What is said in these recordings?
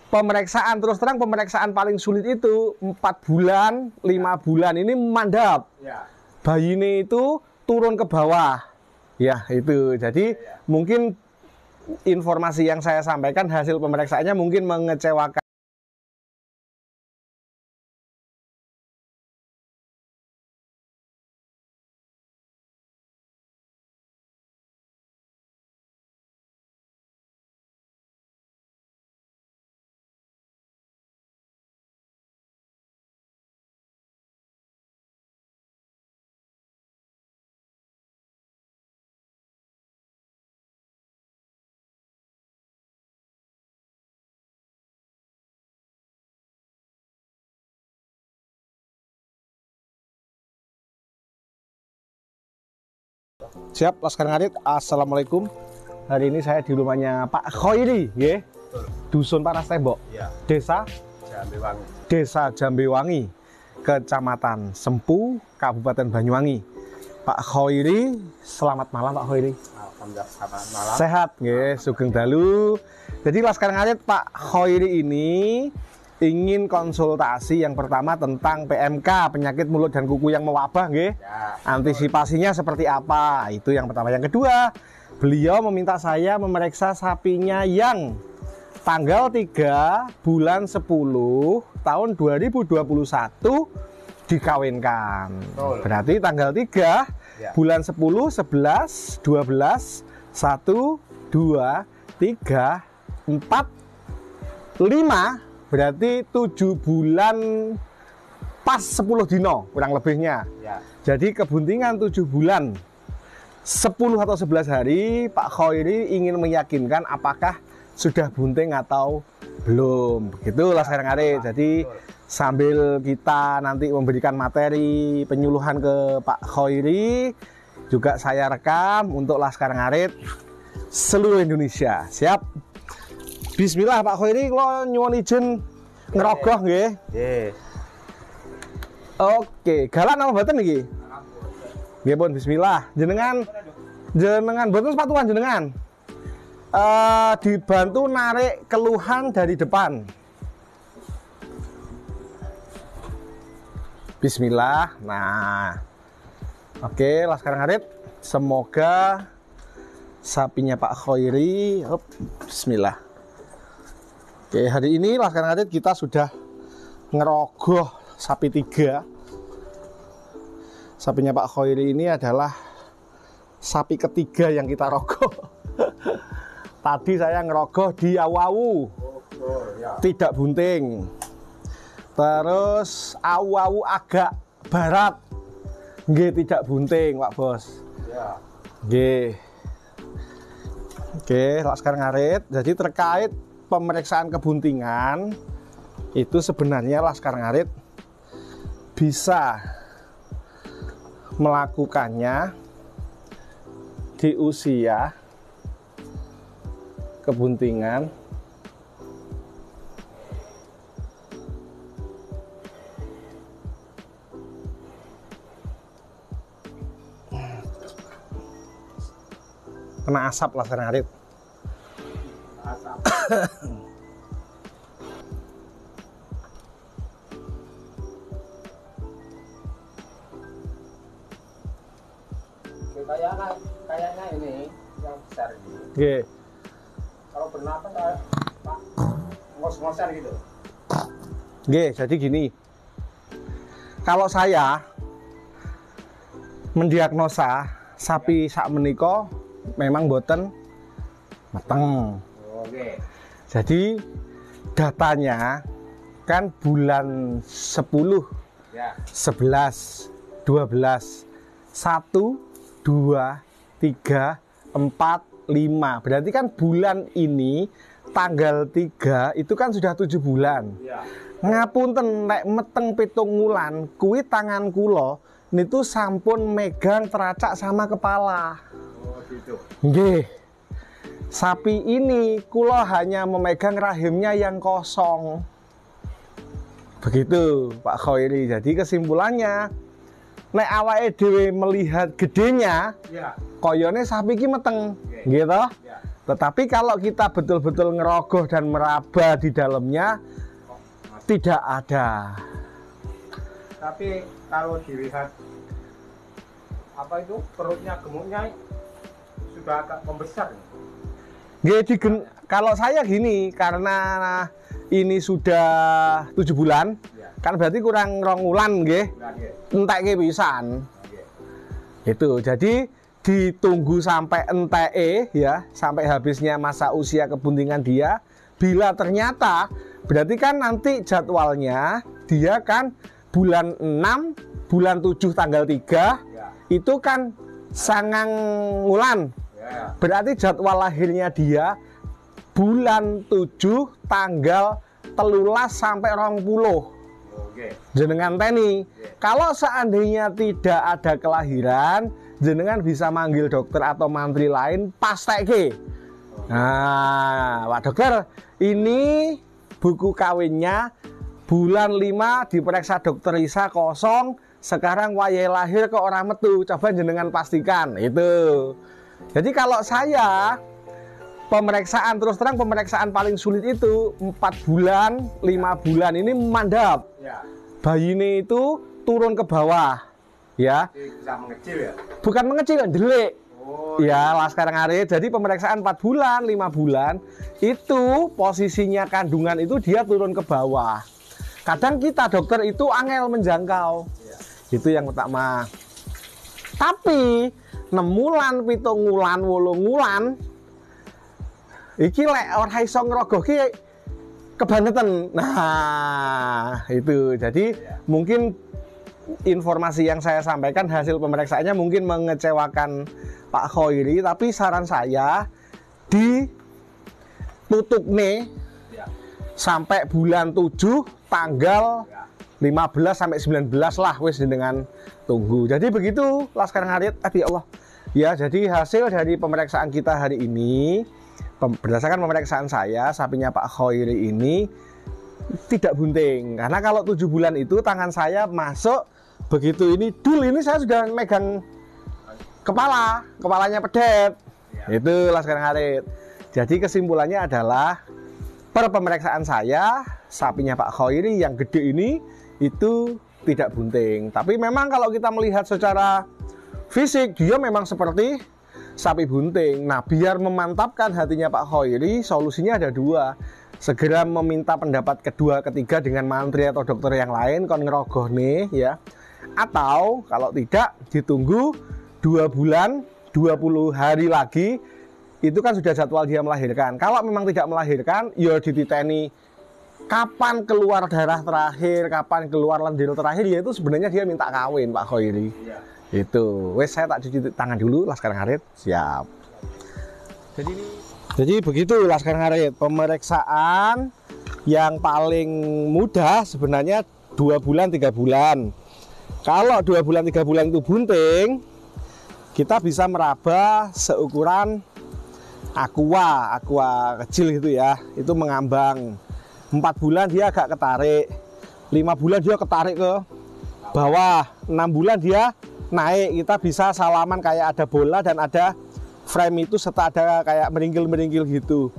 pemeriksaan, terus terang pemeriksaan paling sulit itu 4 bulan, 5 bulan ini mandap. Bayi ini itu turun ke bawah. Ya, itu. Jadi mungkin informasi yang saya sampaikan hasil pemeriksaannya mungkin mengecewakan. Siap, Laskar Ngarit. Assalamualaikum. Hari ini saya di rumahnya Pak Khoiri, ya. Dusun Panas Tembok, Desa Jambewangi. Desa Jambewangi, Kecamatan Sempu, Kabupaten Banyuwangi. Pak Khoiri, selamat malam Pak Khoiri. Alhamdulillah, selamat malam. Sehat, ya, sugeng dalu. Jadi Laskar Ngarit, Pak Khoiri ini ingin konsultasi yang pertama tentang PMK, penyakit mulut dan kuku yang mewabah, nggih. Antisipasinya seperti apa? Itu yang pertama. Yang kedua, beliau meminta saya memeriksa sapinya yang tanggal 3 bulan 10 tahun 2021 dikawinkan. Berarti tanggal 3 bulan 10, 11, 12, 1, 2, 3, 4, 5, berarti 7 bulan pas 10 dino kurang lebihnya. Jadi kebuntingan 7 bulan 10 atau 11 hari Pak Khoiri ingin meyakinkan apakah sudah bunting atau belum. Begitulah Laskar Ngarit. Jadi sambil kita nanti memberikan materi penyuluhan ke Pak Khoiri, juga saya rekam untuk Laskar Ngarit seluruh Indonesia. Siap? Bismillah Pak Khoiri, kalau nyuwun izin ngerogoh nggih. Oke, galak nama mboten niki? Nggih pun bismillah. Jenengan mboten sepatuan jenengan. Dibantu narik keluhan dari depan. Bismillah. Nah. Oke, Laskar Ngarit, semoga sapinya Pak Khoiri, bismillah. Oke, hari ini Laskar Ngarit kita sudah ngerogoh sapi 3. Sapinya Pak Khoiri ini adalah sapi ketiga yang kita rogoh. Tadi saya ngerogoh di awu-awu, tidak bunting. Terus awu-awu agak barat, nggih tidak bunting Pak Bos. Nggih. Oke, Laskar Ngarit. Jadi terkait pemeriksaan kebuntingan itu sebenarnya Laskar Ngarit bisa melakukannya di usia kebuntingan kena asap Laskar Ngarit. Kayaknya ini yang besar ini. Oke. Kalau bernapas Pak ngos-ngosan gitu. Oke, jadi gini. Kalau saya mendiagnosa sapi sak menika memang boten mateng. Jadi datanya kan bulan 10, 11, 12, 1, 2, 3, 4, 5. Berarti kan bulan ini tanggal 3 itu kan sudah 7 bulan. Ngapunten nek meteng 7 wulan kuwi tangan kula niku sampun megang teracak sama kepala. Gitu. Nggih. Sapi ini kula hanya memegang rahimnya yang kosong. Begitu Pak Khoiri. Jadi kesimpulannya nek awake dhewe melihat gedenya, koyone sapi iki meteng, gitu. Tetapi kalau kita betul-betul ngerogoh dan meraba di dalamnya, tidak ada. Tapi kalau dilihat apa itu perutnya gemuknya sudah agak membesar. Kalau saya gini, karena ini sudah 7 bulan, Ya. kan berarti kurang rong wulan nggih. Enteke pisan. Itu. Jadi ditunggu sampai enteke ya, sampai habisnya masa usia kebuntingan dia. Bila ternyata berarti kan nanti jadwalnya dia kan bulan 6, bulan 7 tanggal 3 Ya. itu kan sangang wulan. Ya. Berarti jadwal lahirnya dia bulan 7 tanggal 13 sampai 20. Oke. Jenengan teni. Kalau seandainya tidak ada kelahiran, jenengan bisa manggil dokter atau mantri lain pastekke. Nah, Pak Dokter, ini buku kawinnya bulan 5 diperiksa dokter Isa kosong, sekarang wayahe lahir kok orang metu. Coba jenengan pastikan itu. Jadi kalau saya pemeriksaan, terus terang pemeriksaan paling sulit itu 4 bulan, 5 bulan ini mandap. Ya. Bayine itu turun ke bawah. Ya. Bisa mengecil ya. Bukan mengecil, delik. Oh. Ya, laskar ngarit. Jadi pemeriksaan 4 bulan, 5 bulan itu posisinya kandungan itu dia turun ke bawah. Kadang kita dokter itu angel menjangkau. Ya. Itu yang pertama. Tapi 6 wulan, 7 wulan, 8 wulan iki lek ora iso ngrogohke kebangetan. Nah, itu. Jadi mungkin informasi yang saya sampaikan hasil pemeriksaannya mungkin mengecewakan Pak Khoiri, tapi saran saya ditutup nih Ya. sampai bulan 7 tanggal 15 sampai 19 lah wis dengan tunggu. Jadi begitu Laskar Ngarit. Ya Allah. Ya, jadi hasil dari pemeriksaan kita hari ini berdasarkan pemeriksaan saya, sapinya Pak Khoiri ini tidak bunting. Karena kalau 7 bulan itu tangan saya masuk begitu ini dul ini saya sudah megang kepalanya pedet. Ya. Itu Laskar Ngarit. Jadi kesimpulannya adalah per pemeriksaan saya, sapinya Pak Khoiri yang gede ini itu tidak bunting. Tapi memang kalau kita melihat secara fisik dia memang seperti sapi bunting. Nah, biar memantapkan hatinya Pak Khoiri, solusinya ada 2. Segera meminta pendapat kedua, ketiga dengan mantri atau dokter yang lain kon ngerogoh nih ya. Atau kalau tidak ditunggu 2 bulan 20 hari lagi, itu kan sudah jadwal dia melahirkan. Kalau memang tidak melahirkan, ya dititeni kapan keluar darah terakhir, kapan keluar lendir terakhir, ya itu sebenarnya dia minta kawin Pak Khoiri. Iya. Itu, wes saya tak cuci tangan dulu Laskar Ngarit, siap. Jadi begitu Laskar Ngarit, pemeriksaan yang paling mudah sebenarnya 2 bulan 3 bulan. Kalau 2 bulan 3 bulan itu bunting, kita bisa meraba seukuran aqua kecil gitu ya, itu mengambang. 4 bulan dia agak ketarik, 5 bulan dia ketarik ke bawah, 6 bulan dia naik, kita bisa salaman kayak ada bola dan ada frame itu serta ada kayak meringkil-meringkil gitu.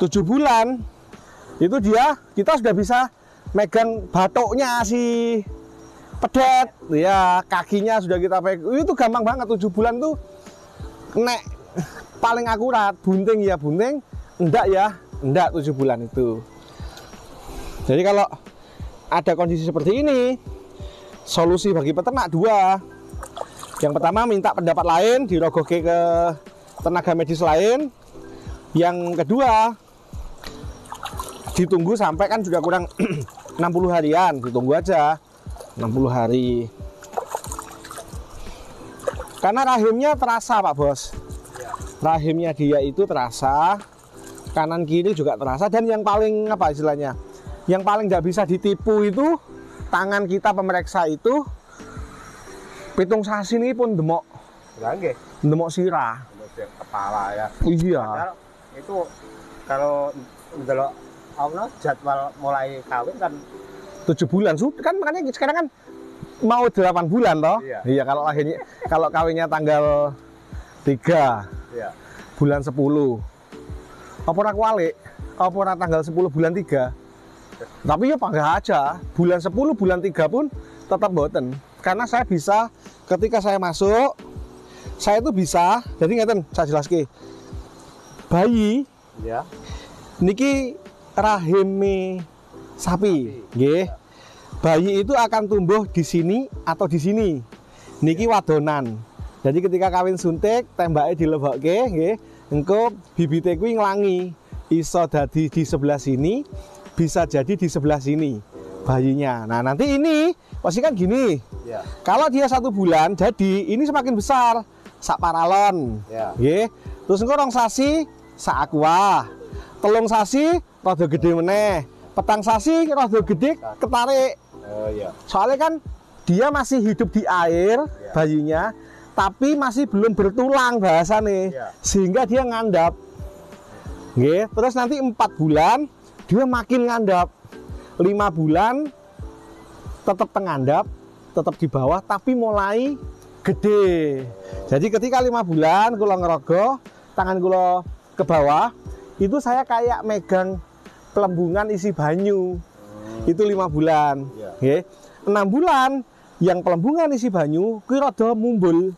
7 bulan itu kita sudah bisa megang batoknya si pedet ya, kakinya sudah kita pegang. Itu gampang banget. 7 bulan tuh nek paling akurat. Bunting ya bunting, enggak ya enggak 7 bulan itu. Jadi kalau ada kondisi seperti ini, solusi bagi peternak 2. Yang pertama minta pendapat lain, dirogohke ke tenaga medis lain. Yang kedua ditunggu sampai kan sudah kurang 60 harian, ditunggu aja 60 hari. Karena rahimnya terasa Pak Bos. Rahimnya dia itu terasa, kanan kiri juga terasa, dan yang paling apa istilahnya? Yang paling nggak bisa ditipu itu tangan kita pemeriksa itu pitung sasi ini pun demok. Demok sirah. Kepala ya. Iya. Padahal itu kalau ndelok Allah jadwal mulai kawin kan 7 bulan sudah kan, makanya sekarang kan mau 8 bulan toh. Iya. Iya, kalau lahirnya kalau kawinnya tanggal 3 ya. bulan 10. Apa ora kualik? Apa ora tanggal 10 bulan 3? Tapi ya panggah aja, bulan 10 bulan 3 pun tetap boten. Karena saya bisa ketika saya masuk, saya itu bisa, jadi ngeten saya jelaske. Bayi Ya. niki rahime sapi, nggih. Bayi itu akan tumbuh di sini atau di sini. Niki wadonan. Jadi ketika kawin suntik, tembake dilebokke, nggih. Engko bibite kuwi nglangi. Iso dadi di sebelah sini, bisa jadi di sebelah sini bayinya. Nah, nanti ini pasti kan gini. Ya. Kalau dia 1 bulan, jadi ini semakin besar, sak paralon. Ya. Nggih. Terus engko rong sasi sak aqua. Telung sasi rada gede meneh. Petang sasi rada gede ketarik. Oh iya. Soalnya kan dia masih hidup di air, bayinya, tapi masih belum bertulang bahasane, sehingga dia ngandap. Nggih, terus nanti 4 bulan dia makin ngandap. 5 bulan tetap tengandap, tetap di bawah, tapi mulai gede. Jadi ketika 5 bulan kula ngerogoh, tangan kula ke bawah, itu saya kayak megang pelembungan isi banyu. Itu 5 bulan. Nggih. 6 bulan yang pelembungan isi banyu kuwi rada mumbul.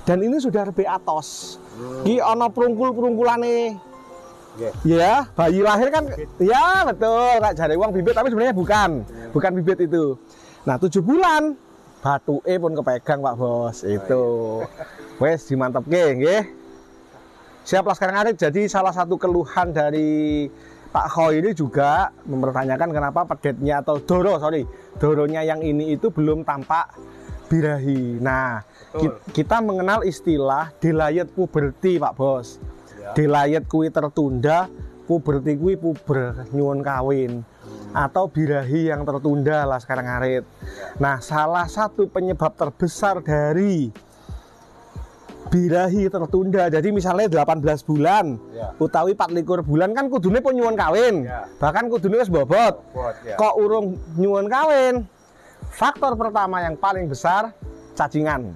Dan ini sudah lebih atos. Ki ana prungkul-prungkulane. Ya, bayi lahir kan ya betul, Kak jare wong bibit tapi sebenarnya bukan bibit itu. Nah, 7 bulan batuke pun kepegang Pak Bos. Itu. Wes dimantepke nggih. Siap Laskar Ngarit. Jadi salah satu keluhan dari Pak Khoi ini juga mempertanyakan kenapa pedetnya atau doronya yang ini itu belum tampak birahi. Nah, kita mengenal istilah delayed puberty Pak Bos. Delayed kuwi tertunda, puberty kuwi puber nyuwun kawin. Atau birahi yang tertunda Laskar Ngarit. Nah, salah satu penyebab terbesar dari birahi tertunda, jadi misalnya 18 bulan utawi 24 bulan kan kudune pun nyuwun kawin, bahkan kudune wis bobot, kok urung nyuwun kawin. Faktor pertama yang paling besar cacingan.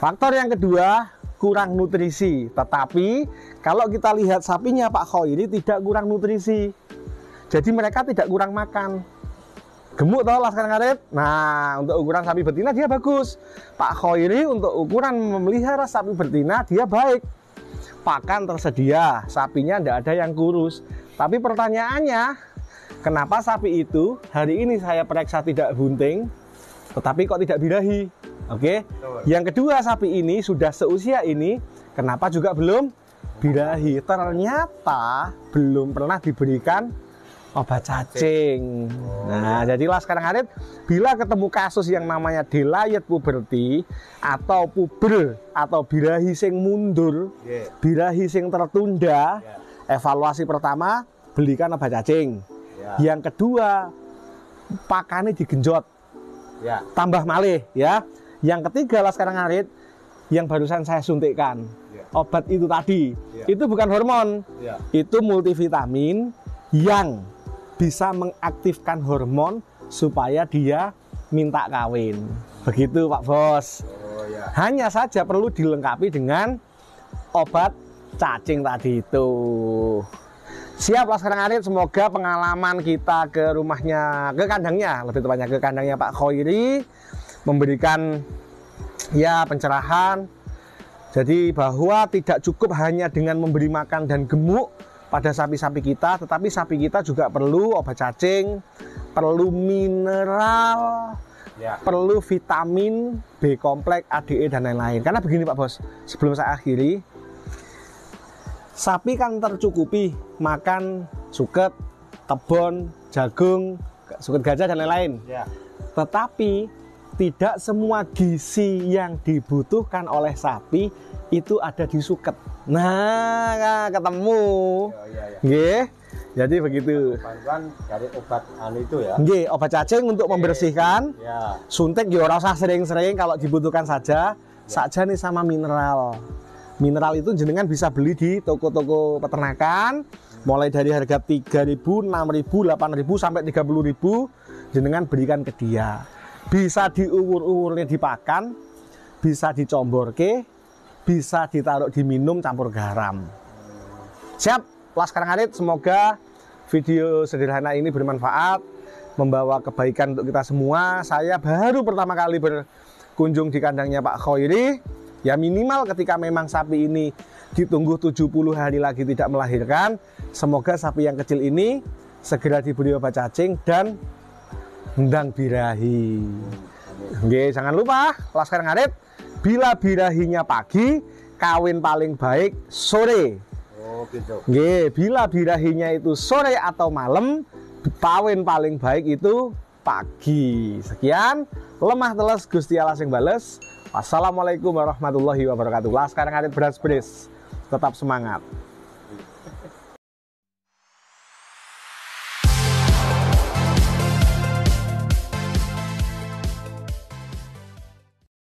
Faktor yang kedua kurang nutrisi. Tetapi kalau kita lihat sapinya Pak Khoi ini tidak kurang nutrisi, jadi mereka tidak kurang makan. Gemuk toh Laskar Ngarit. Nah, untuk ukuran sapi betina dia bagus. Pak Khoiri untuk ukuran memelihara sapi betina dia baik. Pakan tersedia, sapinya tidak ada yang kurus. Tapi pertanyaannya, kenapa sapi itu hari ini saya periksa tidak bunting, tetapi kok tidak birahi? Oke. Yang kedua, sapi ini sudah seusia ini, kenapa juga belum birahi? Ternyata belum pernah diberikan obat cacing. Nah, jadi Laskar Ngarit bila ketemu kasus yang namanya delayed puberty atau puber atau birahi sing mundur, birahi sing tertunda, evaluasi pertama belikan obat cacing. Yang kedua pakannya digenjot, tambah malih ya. Yang ketiga Laskar Ngarit yang barusan saya suntikkan, obat itu tadi, itu bukan hormon, itu multivitamin yang bisa mengaktifkan hormon supaya dia minta kawin. Begitu Pak Bos. Hanya saja perlu dilengkapi dengan obat cacing tadi itu. Siap Laskar Ngarit, semoga pengalaman kita ke rumahnya, ke kandangnya, lebih tepatnya ke kandangnya Pak Khoiri memberikan ya pencerahan. Jadi bahwa tidak cukup hanya dengan memberi makan dan gemuk pada sapi-sapi kita, tetapi sapi kita juga perlu obat cacing, perlu mineral, perlu vitamin B kompleks, ADE dan lain-lain. Karena begini Pak Bos, sebelum saya akhiri, sapi kan tercukupi makan suket, tebon, jagung, suket gajah dan lain-lain. Tetapi tidak semua gizi yang dibutuhkan oleh sapi itu ada di suket. Nah, ketemu. Nggih. Jadi begitu. Bantuan dari obat itu ya. Nggih, obat cacing untuk membersihkan. Suntik ya ora usah sering-sering, kalau dibutuhkan saja. Saja nih sama mineral. Mineral itu jenengan bisa beli di toko-toko peternakan mulai dari harga 3.000, 6.000, 8.000 sampai 30.000 jenengan berikan ke dia. Bisa diukur-ukurnya dipakan, bisa dicomborke, bisa ditaruh di minum campur garam. Siap, Laskar Ngarit, semoga video sederhana ini bermanfaat, membawa kebaikan untuk kita semua. Saya baru pertama kali berkunjung di kandangnya Pak Khoiri. Ya minimal ketika memang sapi ini ditunggu 70 hari lagi tidak melahirkan, semoga sapi yang kecil ini segera diberi obat cacing dan hendang birahi. Oke, jangan lupa Laskar Ngarit, bila birahinya pagi, kawin paling baik sore. Oh gitu. Oke, bila birahinya itu sore atau malam, kawin paling baik itu pagi. Sekian, lemah teles Gusti Allah sing bales. Wassalamualaikum warahmatullahi wabarakatuh. Laskar Ngarit beras beris, tetap semangat.